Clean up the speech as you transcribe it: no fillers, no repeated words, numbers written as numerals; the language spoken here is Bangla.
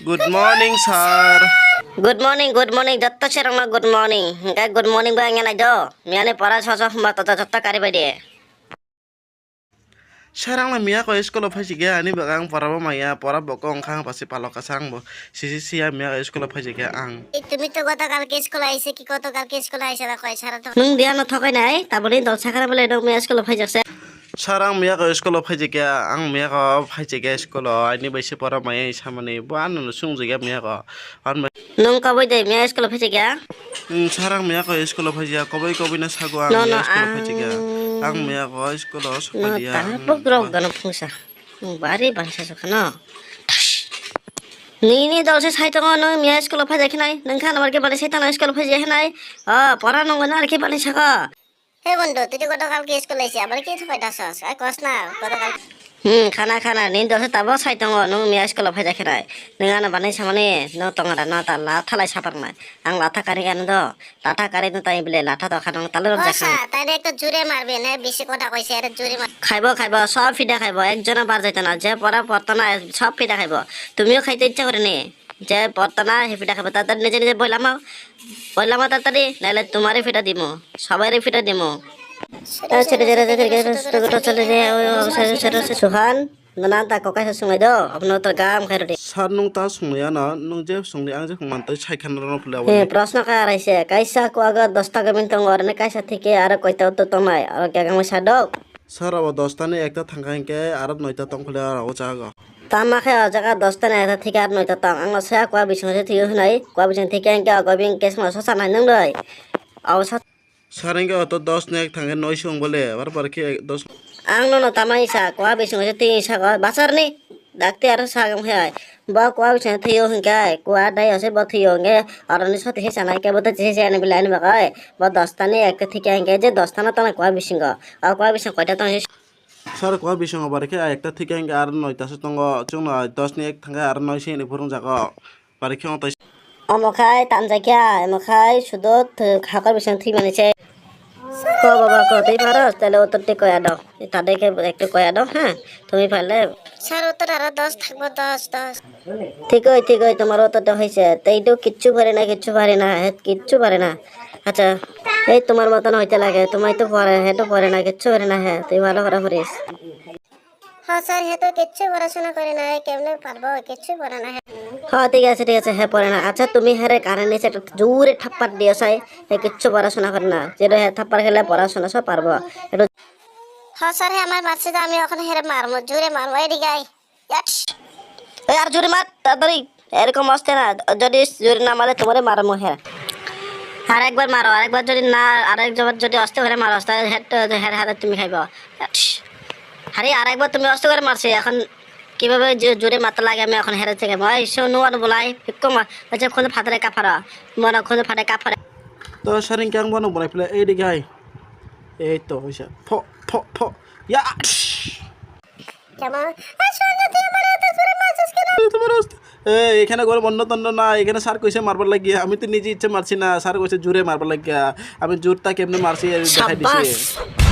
Good morning, sir. Good morning. Jatta serang na good morning. Hingga good morning ba ngana jo. Miane para soso mata jatta kari ba dia. Sarang na miya ko school of Hajige ani bagang para ba maya para bokong kang pasi palok kasang bo. Sisi siya miya ko school of Hajige ang. তুমি তো গতকালকে স্কুলে আইছে কি গতকালকে স্কুলে আইছে না কয় সারা তো Nung dia na thokai nai. Tabuli dol sakara bale dong miya school of jakse. Sarang miya ko school of Hajige ang miya ko Hajige school ani baisi para maya isamani bo anu sung jiga miya ko. An Nung kaboy de miya school of jakya. sarang miya ko school of Hajige kobai na sago ang No, miya no, school of Hajige. Ang miya ko school of No Somalia. ta pogrog gana pungsa. Bari bansa sakana. Ni dol se sai tong no miya school of jakhe nai. Nang khan amar ke bale sai tang school of jakhe nai. Pora nong na ar ke bale saka. হে বন্ধু তুই তো গতকালকে স্কুলে আইছে আবার কি তো কইতাছস আই কস না গতকাল Kana ni dol se tabo sai tong no miya school of jakhe nai. Nang bane samane no tong ara no ta la thalai sapar nai. Ang latha kari gan do. Latha kari no tai bile latha to khanong talor আচ্ছা jakha. তাইলে একটু জোরে মারবে না বেশি কথা কইছে আরে জোরে মার খাইব সব ফিডা খাইব একজনে বার যাইতে না যে পড়া পড়তো না সব ফিডা খাইব তুমিও খাইতে ইচ্ছা করে নি যে পড়তো না সে ফিডা খাইব তাড়াতাড়ি নিজে বইলাম তাড়াতাড়ি নাহলে তোমারই ফিটা দিব সবারই ফিটা দিব সুহান না তা ককাই সুঙাই দো আপনার তোর গাম খাই রে Sar nung ta sungya na nung je sungli ang je mantai sai khan ro pula প্রশ্ন কার আইছে কাইসা কোয়াগা 10 টাকা মিন তং অরনে কাইসা থেকে আর কইতাও তো তোমায় আর কে গাম সাডক Sar abo 10 ekta thangkangke arab 9ta tongkhole aro jaga. তামাখে জায়গা 10টা না এটা থেকে আর 9টা তাং আং সা কোয়া বিসংসে থেকে হনাই কোয়া বিসং থেকে আং কা গবিং কেস মা সসা নাই নং দই আও সা Sarengke oto 10 nek thangke 9 sung bole bar ki 10 আং নো তামাই সা কোয়া বিসংসে থেকে সা বাসার নি ডাকতে আর সা গাম হয় বা কোয়া বিসং থেকে হনকাই কোয়া দাই আছে বা থেকে গে আর নি সাথে হেসা নাই কে বতে চেসে আনি বিলাই না গায় বা 10টা নি একটা থেকে আং গে যে 10টা না তানা কোয়া বিসং আর কোয়া বিসং কয়টা তাং Sar ko bisong bar ki ekta thike ang ar 9ta se tongo chung 10 nek thangke ar 9 se ni burung jaga bar ki oto আমাখাই তানজাকিয়া আমাখাই শুধু খাকার বিসং থি মানেছে কো বাবা কো তুই পারস তাহলে উত্তরটি কয়া দাও তাদেরকে একটু কয়া দাও হ্যাঁ তুমি পারলে স্যার উত্তর আরো 10 থাকবো 10 ঠিক হয় তোমার উত্তরটা হয়েছে তো এইটাও কিচ্ছু পারে না কিচ্ছু পারে না আচ্ছা এই তোমার মতন হইতে লাগে তোমার তো পরে হেঁটো পরে না কিচ্ছু পারে না হ্যাঁ তুই ভালো করে পড়িস হ্যাঁ স্যার হে তো কিচ্ছু পড়াশোনা করে না কেমনে পারবো কিচ্ছু পড়ে না হ্যাঁ ঠিক আছে হ্যাঁ পড়ে না আচ্ছা তুমি হ্যাঁ কারণ নিচে একটা জোরে থাপ্পার দিয়ে চাই কিচ্ছু পড়াশোনা করে না যেটা হ্যাঁ থাপ্পার খেলে পড়াশোনা সব পারবো একটু হ্যাঁ স্যার হে আমার মারছে তো আমি ওখানে হেরে মারবো জোরে মারবো এদিকে আই এই আর জোরে মার তাড়াতাড়ি এরকম আসতে না যদি জোরে না মারে তোমারে মারমো হ্যাঁ আরেকবার মারো আরেকবার যদি না আরেকবার যদি অস্তে করে মারো তাহলে হেড হাতে তুমি খাইব আরে আরেকবার তুমি অস্তে করে মারছে এখন কিভাবে জোরে মারতে লাগে আমি এখন হেরে থেকে ভাই শোনো আর বলাই কম আচ্ছা খুঁজে ফাটারে কাফারা মনে খুঁজে ফাটে কাফারে to sarengke ang bono bonai pula ei digai ei to hoisa pho ya কেমন আসলে তুই আমার এত জোরে মারছিস কেন তোমার এখানে ঘরে বন্ধ তন্ড না এখানে স্যার কইছে মারবার লাগিয়া আমি তো নিজে ইচ্ছে মারছি না স্যার কইছে জোরে মারবার লাগিয়া আমি জোরটা কেমনে মারছি দেখাই দিছি